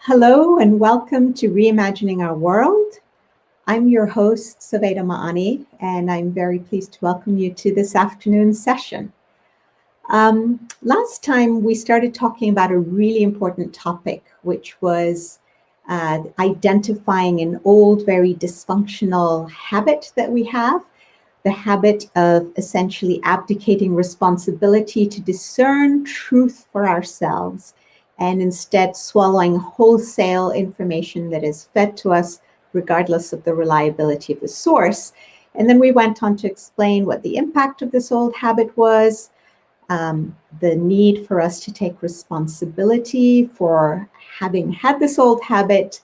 Hello and welcome to Reimagining Our World. I'm your host, Saveda Maani, and I'm very pleased to welcome you to this afternoon's session. Last time we started talking about a really important topic, which was identifying an old, very dysfunctional habit that we have, the habit of essentially abdicating responsibility to discern truth for ourselves and instead swallowing wholesale information that is fed to us regardless of the reliability of the source. And then we went on to explain what the impact of this old habit was, the need for us to take responsibility for having had this old habit,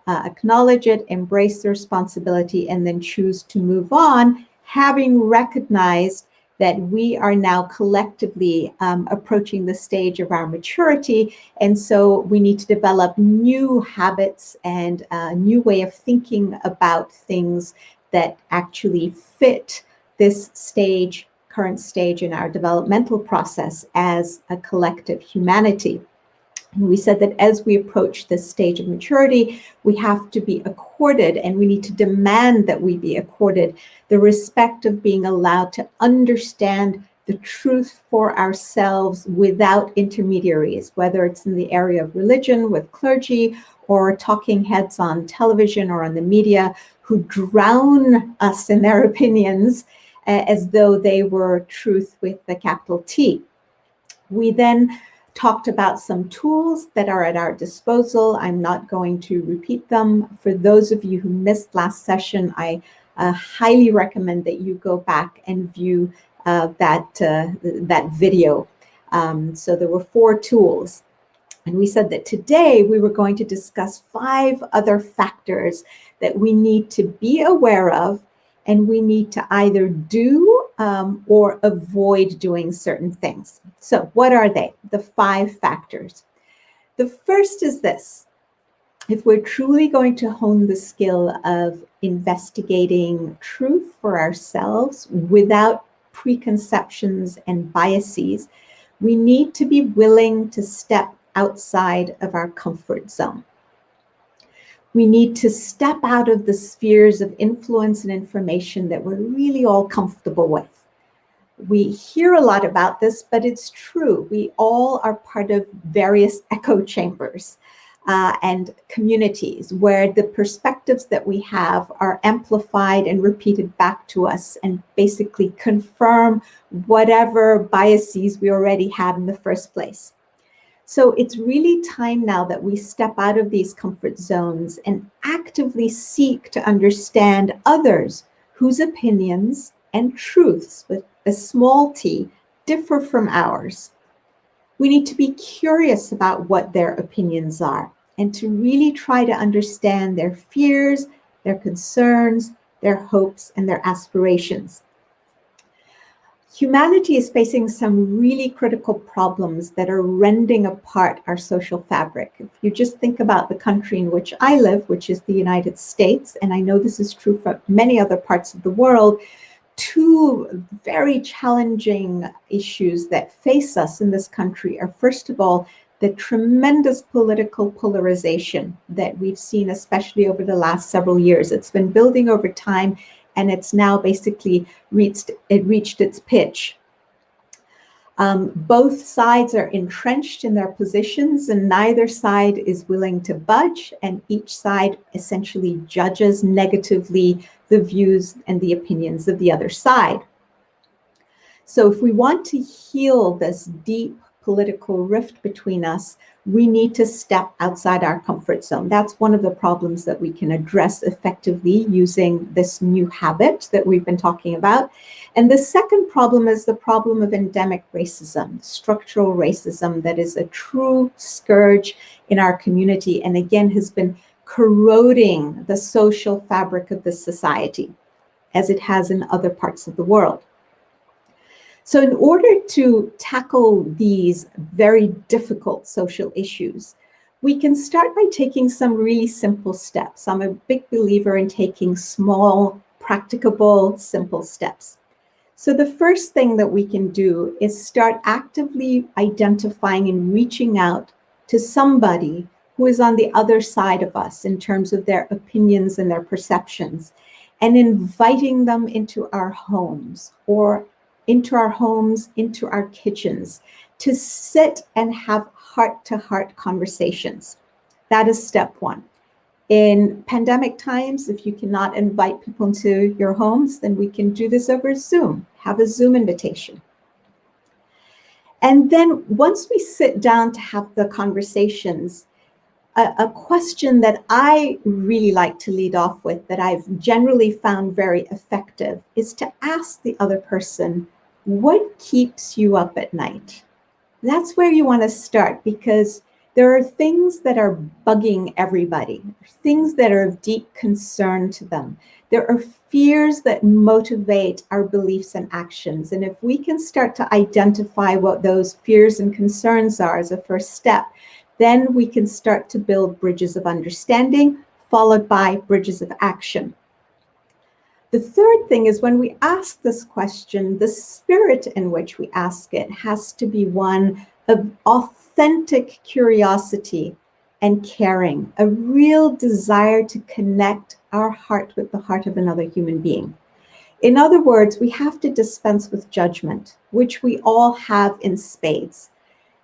acknowledge it, embrace the responsibility, and then choose to move on, having recognized that we are now collectively approaching the stage of our maturity. And so we need to develop new habits and a new way of thinking about things that actually fit this stage, current stage in our developmental process as a collective humanity. And we said that as we approach this stage of maturity, we have to be accorded, and we need to demand that we be accorded the respect of being allowed to understand the truth for ourselves without intermediaries, whether it's in the area of religion with clergy or talking heads on television or on the media who drown us in their opinions as though they were truth with a capital T. We then talked about some tools that are at our disposal. I'm not going to repeat them. For those of you who missed last session, I highly recommend that you go back and view that video. So there were 4 tools. And we said that today we were going to discuss 5 other factors that we need to be aware of, and we need to either do or avoid doing certain things. So what are they? The 5 factors. The first is this. If we're truly going to hone the skill of investigating truth for ourselves without preconceptions and biases, we need to be willing to step outside of our comfort zone. We need to step out of the spheres of influence and information that we're really all comfortable with. We hear a lot about this, but it's true. We all are part of various echo chambers and communities where the perspectives that we have are amplified and repeated back to us and basically confirm whatever biases we already had in the first place. So it's really time now that we step out of these comfort zones and actively seek to understand others whose opinions and truths, with a small t, differ from ours. We need to be curious about what their opinions are and to really try to understand their fears, their concerns, their hopes, and their aspirations. Humanity is facing some really critical problems that are rending apart our social fabric. If you just think about the country in which I live, which is the United States, and I know this is true for many other parts of the world, 2 very challenging issues that face us in this country are, first of all, the tremendous political polarization that we've seen, especially over the last several years. It's been building over time, and it's now basically reached its pitch. Both sides are entrenched in their positions, and neither side is willing to budge, and each side essentially judges negatively the views and the opinions of the other side. So if we want to heal this deep political rift between us, we need to step outside our comfort zone. That's one of the problems that we can address effectively using this new habit that we've been talking about. And the second problem is the problem of endemic racism, structural racism that is a true scourge in our community, and again has been corroding the social fabric of this society, as it has in other parts of the world. So in order to tackle these very difficult social issues, we can start by taking some really simple steps. I'm a big believer in taking small, practicable, simple steps. So the first thing that we can do is start actively identifying and reaching out to somebody who is on the other side of us in terms of their opinions and their perceptions, and inviting them into our homes, or into our kitchens, to sit and have heart-to-heart conversations. That is step one. In pandemic times, if you cannot invite people into your homes, then we can do this over Zoom. Have a Zoom invitation. And then once we sit down to have the conversations, a question that I really like to lead off with, that I've generally found very effective, is to ask the other person, what keeps you up at night? That's where you want to start, because there are things that are bugging everybody, things that are of deep concern to them. There are fears that motivate our beliefs and actions. And if we can start to identify what those fears and concerns are as a first step, then we can start to build bridges of understanding, followed by bridges of action. The third thing is, when we ask this question, the spirit in which we ask it has to be one of authentic curiosity and caring, a real desire to connect our heart with the heart of another human being. In other words, we have to dispense with judgment, which we all have in spades.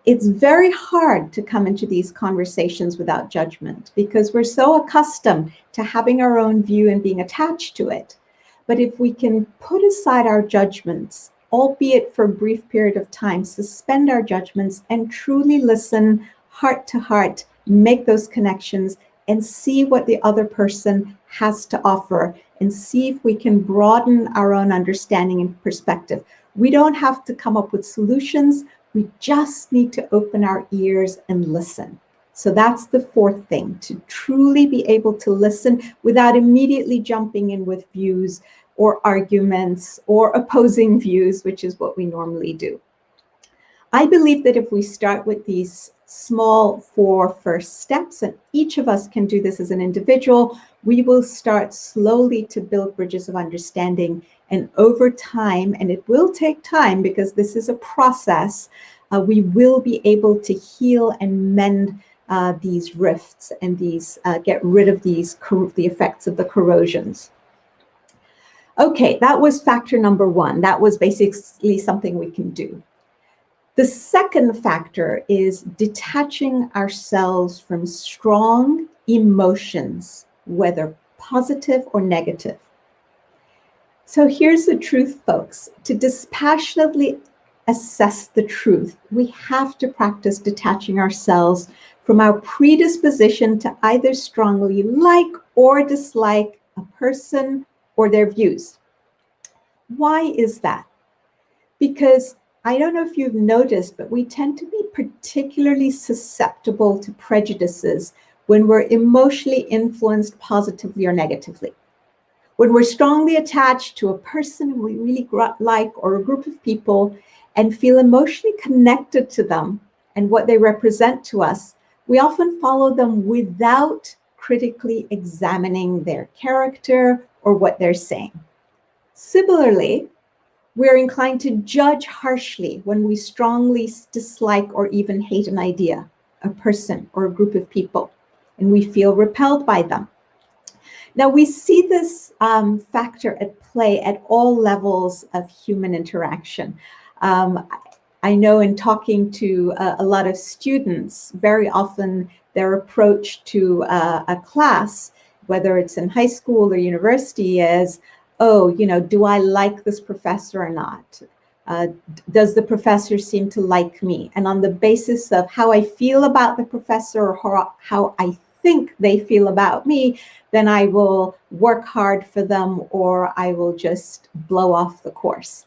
It's very hard to come into these conversations without judgment, because we're so accustomed to having our own view and being attached to it. But if we can put aside our judgments, albeit for a brief period of time, suspend our judgments and truly listen heart to heart, make those connections, and see what the other person has to offer, and see if we can broaden our own understanding and perspective. We don't have to come up with solutions. We just need to open our ears and listen. So that's the fourth thing, to truly be able to listen without immediately jumping in with views or arguments or opposing views, which is what we normally do. I believe that if we start with these small 4 first steps, and each of us can do this as an individual, we will start slowly to build bridges of understanding. And over time, and it will take time because this is a process, we will be able to heal and mend these rifts and get rid of the effects of the corrosions. Okay, that was factor number 1. That was basically something we can do. The second factor is detaching ourselves from strong emotions, whether positive or negative. So here's the truth, folks. To dispassionately assess the truth, we have to practice detaching ourselves from our predisposition to either strongly like or dislike a person or their views. Why is that? Because I don't know if you've noticed, but we tend to be particularly susceptible to prejudices when we're emotionally influenced positively or negatively. When we're strongly attached to a person we really like, or a group of people, and feel emotionally connected to them and what they represent to us, we often follow them without critically examining their character or what they're saying. Similarly, we're inclined to judge harshly when we strongly dislike or even hate an idea, a person, or a group of people, and we feel repelled by them. Now, we see this factor at play at all levels of human interaction. I know in talking to a lot of students, very often their approach to a class, whether it's in high school or university, is, oh, do I like this professor or not? Does the professor seem to like me? And on the basis of how I feel about the professor, or how I think they feel about me, then I will work hard for them, or I will just blow off the course.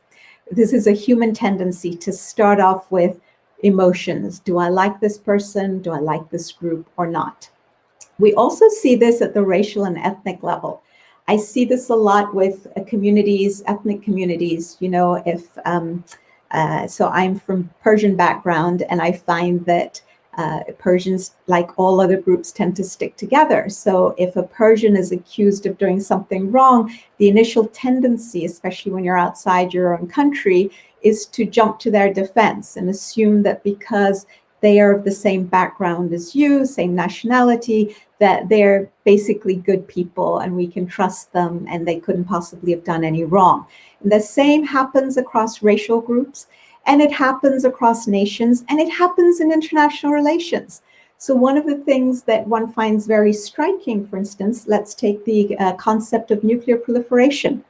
This is a human tendency to start off with emotions. Do I like this person? Do I like this group or not? We also see this at the racial and ethnic level. I see this a lot with communities, ethnic communities. So I'm from Persian background, and I find that Persians, like all other groups, tend to stick together. So if a Persian is accused of doing something wrong, the initial tendency, especially when you're outside your own country, is to jump to their defense and assume that because they are of the same background as you, same nationality, that they're basically good people and we can trust them and they couldn't possibly have done any wrong. And the same happens across racial groups, and it happens across nations, and it happens in international relations. So one of the things that one finds very striking, for instance, let's take the concept of nuclear proliferation.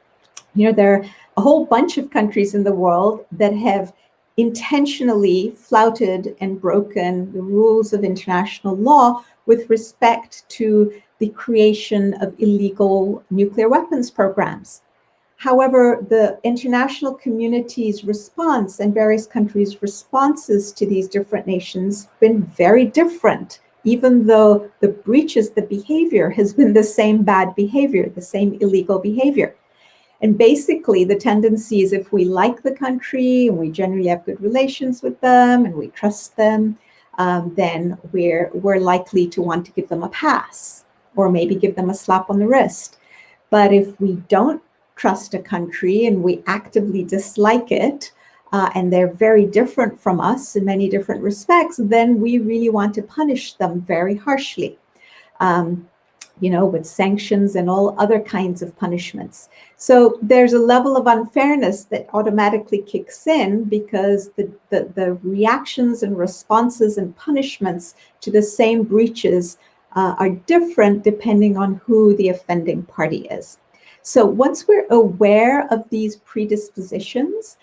You know, there are a whole bunch of countries in the world that have intentionally flouted and broken the rules of international law with respect to the creation of illegal nuclear weapons programs. However, the international community's response and various countries' responses to these different nations have been very different, even though the breaches, the behavior has been the same bad behavior, the same illegal behavior. And basically, the tendency is if we like the country and we generally have good relations with them and we trust them, then we're likely to want to give them a pass or maybe give them a slap on the wrist. But if we don't trust a country and we actively dislike it, and they're very different from us in many different respects, then we really want to punish them very harshly. You know, with sanctions and all other kinds of punishments. So there's a level of unfairness that automatically kicks in because the reactions and responses and punishments to the same breaches are different depending on who the offending party is. So once we're aware of these predispositions,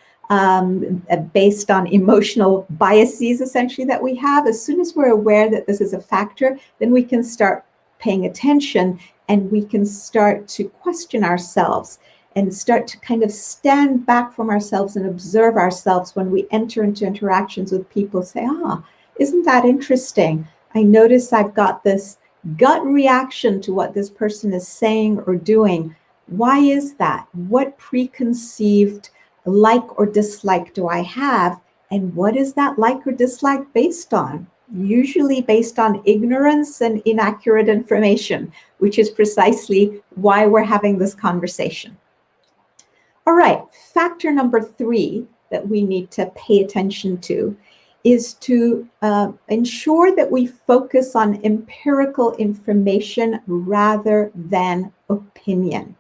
based on emotional biases essentially that we have, as soon as we're aware that this is a factor, then we can start paying attention and we can start to question ourselves and start to kind of stand back from ourselves and observe ourselves when we enter into interactions with people. Say, isn't that interesting? I notice I've got this gut reaction to what this person is saying or doing. Why is that? What preconceived like or dislike do I have? And what is that like or dislike based on? Usually based on ignorance and inaccurate information, which is precisely why we're having this conversation. All right, factor number 3 that we need to pay attention to is to ensure that we focus on empirical information rather than opinion.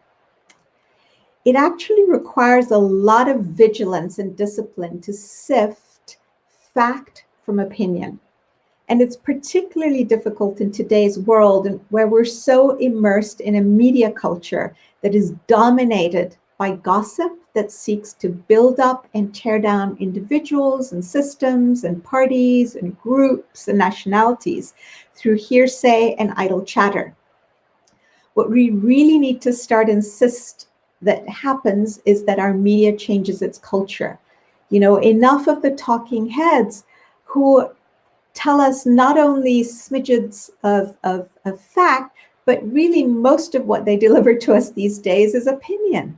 It actually requires a lot of vigilance and discipline to sift fact from opinion. And it's particularly difficult in today's world where we're so immersed in a media culture that is dominated by gossip that seeks to build up and tear down individuals and systems and parties and groups and nationalities through hearsay and idle chatter. What we really need to start insist that happens is that our media changes its culture. You know, enough of the talking heads who tell us not only smidgens of fact, but really most of what they deliver to us these days is opinion.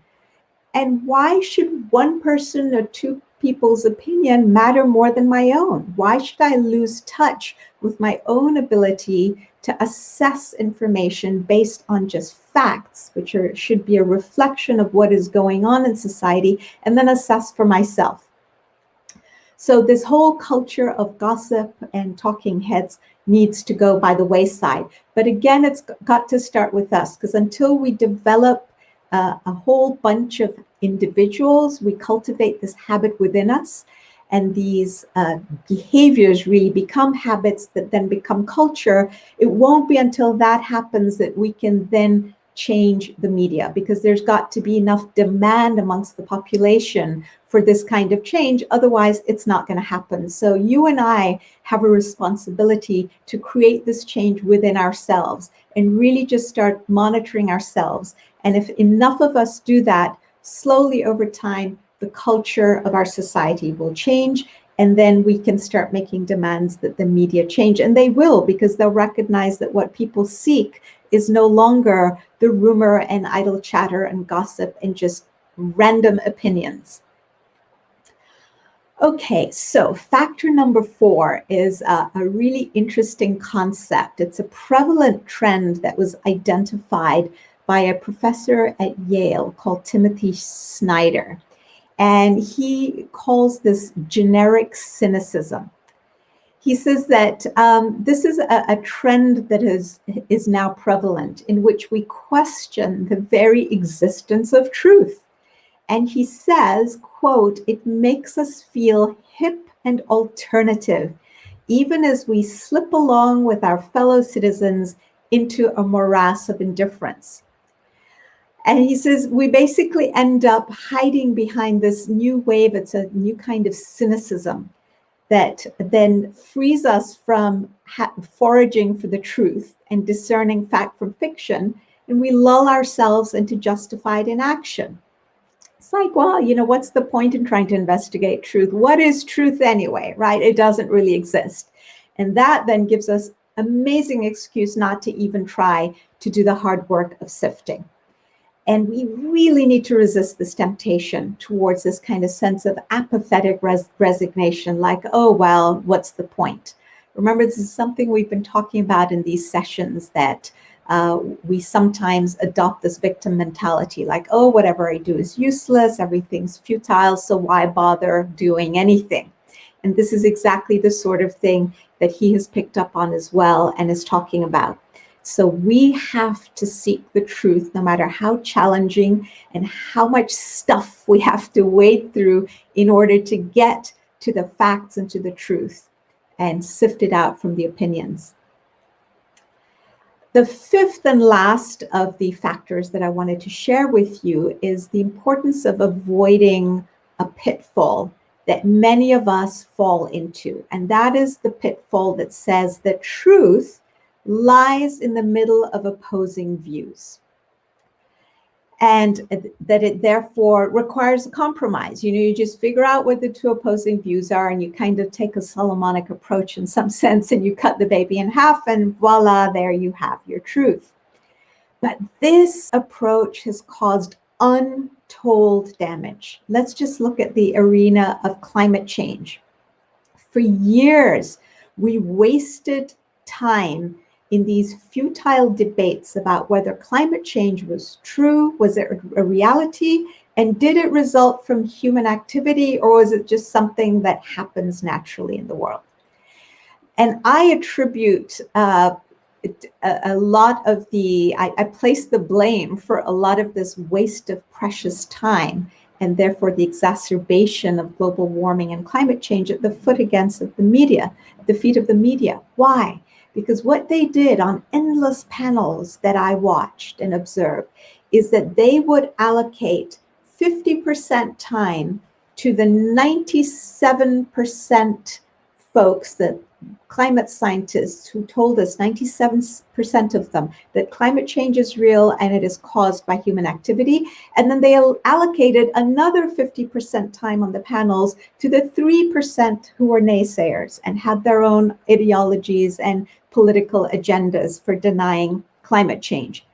And why should one person or two people's opinion matter more than my own? Why should I lose touch with my own ability to assess information based on just facts, which should be a reflection of what is going on in society, and then assess for myself? So this whole culture of gossip and talking heads needs to go by the wayside. But again, it's got to start with us, because until we develop a whole bunch of individuals, we cultivate this habit within us, and these behaviors really become habits that then become culture. It won't be until that happens that we can then change the media, because there's got to be enough demand amongst the population for this kind of change. Otherwise, it's not going to happen. So you and I have a responsibility to create this change within ourselves and really just start monitoring ourselves. And if enough of us do that, slowly over time, the culture of our society will change. And then we can start making demands that the media change. And they will, because they'll recognize that what people seek is no longer the rumor and idle chatter and gossip and just random opinions. Okay, so factor number 4 is a really interesting concept. It's a prevalent trend that was identified by a professor at Yale called Timothy Snyder. And he calls this generic cynicism. He says that this is a trend that is now prevalent, in which we question the very existence of truth. And he says, quote, "It makes us feel hip and alternative, even as we slip along with our fellow citizens into a morass of indifference." And he says, we basically end up hiding behind this new wave. It's a new kind of cynicism that then frees us from foraging for the truth and discerning fact from fiction, and we lull ourselves into justified inaction. It's like, well, you know, what's the point in trying to investigate truth? What is truth anyway, right? It doesn't really exist. And that then gives us amazing excuse not to even try to do the hard work of sifting. And we really need to resist this temptation towards this kind of sense of apathetic resignation, like, oh, well, what's the point? Remember, this is something we've been talking about in these sessions, that we sometimes adopt this victim mentality, like, oh, whatever I do is useless, everything's futile, so why bother doing anything? And this is exactly the sort of thing that he has picked up on as well and is talking about. So we have to seek the truth, no matter how challenging and how much stuff we have to wade through in order to get to the facts and to the truth and sift it out from the opinions. The fifth and last of the factors that I wanted to share with you is the importance of avoiding a pitfall that many of us fall into. And that is the pitfall that says that truth lies in the middle of opposing views, and that it therefore requires a compromise. You know, you just figure out what the two opposing views are, and you kind of take a Solomonic approach in some sense, and you cut the baby in half, and voila, there you have your truth. But this approach has caused untold damage. Let's just look at the arena of climate change. For years, we wasted time in these futile debates about whether climate change was true, was it a reality, and did it result from human activity, or was it just something that happens naturally in the world? And I attribute a lot of I place the blame for a lot of this waste of precious time, and therefore the exacerbation of global warming and climate change at the feet of the media. Why? Because what they did on endless panels that I watched and observed is that they would allocate 50% time to the 97% folks, that climate scientists who told us, 97% of them, that climate change is real and it is caused by human activity. And then they allocated another 50% time on the panels to the 3% who were naysayers and had their own ideologies and political agendas for denying climate change.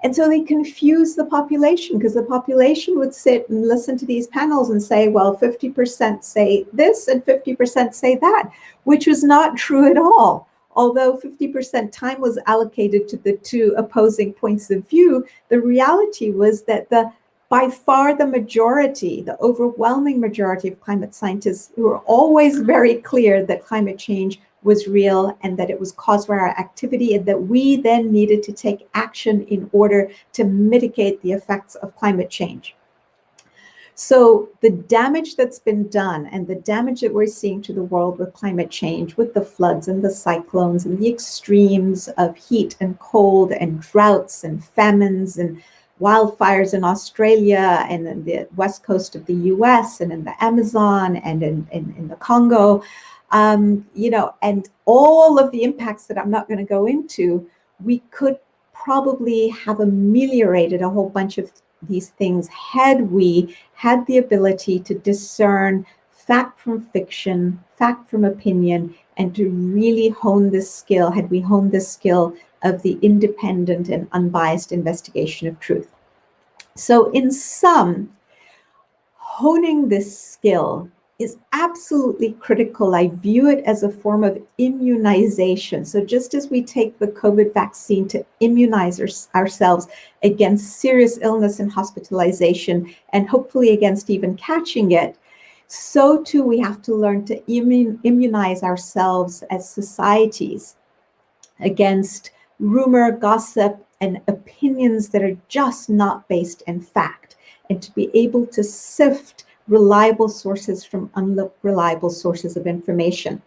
And so they confused the population, because the population would sit and listen to these panels and say, well, 50% say this and 50% say that, which was not true at all. Although 50% time was allocated to the two opposing points of view, the reality was that by far the majority, the overwhelming majority of climate scientists were always very clear that climate change was real and that it was caused by our activity, and that we then needed to take action in order to mitigate the effects of climate change. So the damage that's been done and the damage that we're seeing to the world with climate change, with the floods and the cyclones and the extremes of heat and cold and droughts and famines and wildfires in Australia and in the west coast of the US and in the Amazon and in the Congo, you know, and all of the impacts that I'm not going to go into, we could probably have ameliorated a whole bunch of these things had we had the ability to discern fact from fiction, fact from opinion, and to really hone this skill, had we honed this skill of the independent and unbiased investigation of truth. So in sum, honing this skill is absolutely critical. I view it as a form of immunization. So just as we take the COVID vaccine to immunize ourselves against serious illness and hospitalization, and hopefully against even catching it, so too we have to learn to immunize ourselves as societies against rumor, gossip, and opinions that are just not based in fact, and to be able to sift reliable sources from unreliable sources of information.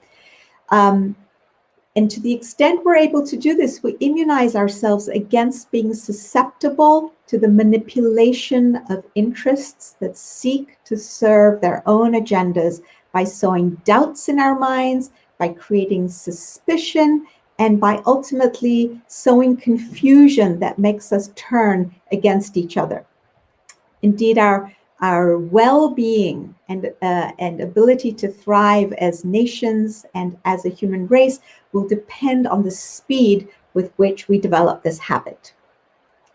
And to the extent we're able to do this, we immunize ourselves against being susceptible to the manipulation of interests that seek to serve their own agendas by sowing doubts in our minds, by creating suspicion, and by ultimately sowing confusion that makes us turn against each other. Indeed, our well-being and ability to thrive as nations and as a human race will depend on the speed with which we develop this habit.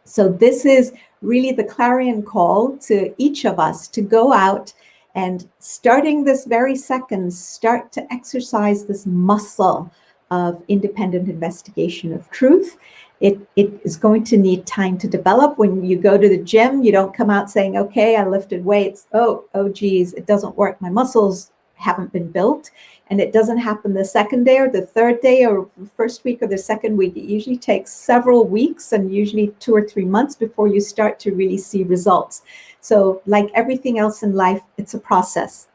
So this is really the clarion call to each of us to go out and, starting this very second, start to exercise this muscle of independent investigation of truth. It is going to need time to develop. When you go to the gym, you don't come out saying, okay, I lifted weights. Oh geez, it doesn't work. My muscles haven't been built. And it doesn't happen the second day or the third day or the first week or the second week. It usually takes several weeks and usually 2 or 3 months before you start to really see results. So like everything else in life, it's a process.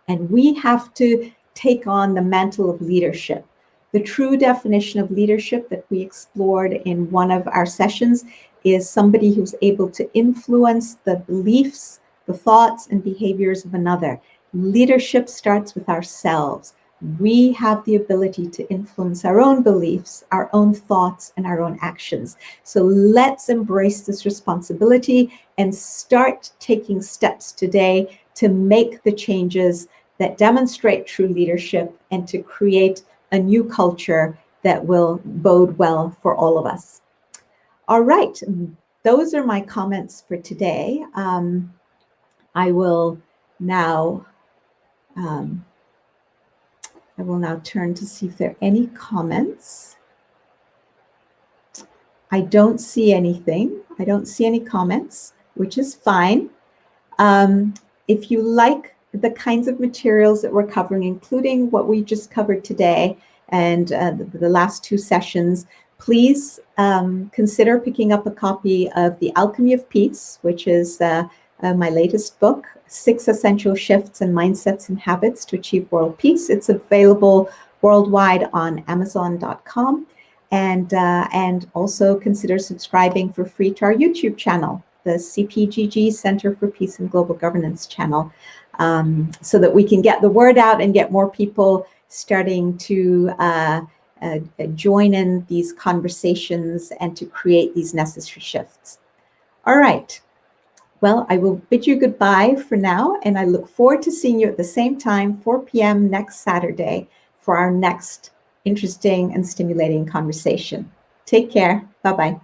And we have to take on the mantle of leadership. The true definition of leadership that we explored in one of our sessions is somebody who's able to influence the beliefs, the thoughts, and behaviors of another. Leadership starts with ourselves. We have the ability to influence our own beliefs, our own thoughts, and our own actions. So let's embrace this responsibility and start taking steps today to make the changes that demonstrate true leadership and to create a new culture that will bode well for all of us. All right, those are my comments for today. I will now turn to see if there are any comments. I don't see anything. I don't see any comments, which is fine. If you like the kinds of materials that we're covering, including what we just covered today and the last 2 sessions, please consider picking up a copy of The Alchemy of Peace, which is my latest book, 6 Essential Shifts in Mindsets and Habits to Achieve World Peace. It's available worldwide on Amazon.com. And also consider subscribing for free to our YouTube channel, the CPGG Center for Peace and Global Governance channel, so that we can get the word out and get more people starting to join in these conversations and to create these necessary shifts. All right. Well, I will bid you goodbye for now, and I look forward to seeing you at the same time, 4 p.m. next Saturday, for our next interesting and stimulating conversation. Take care. Bye-bye.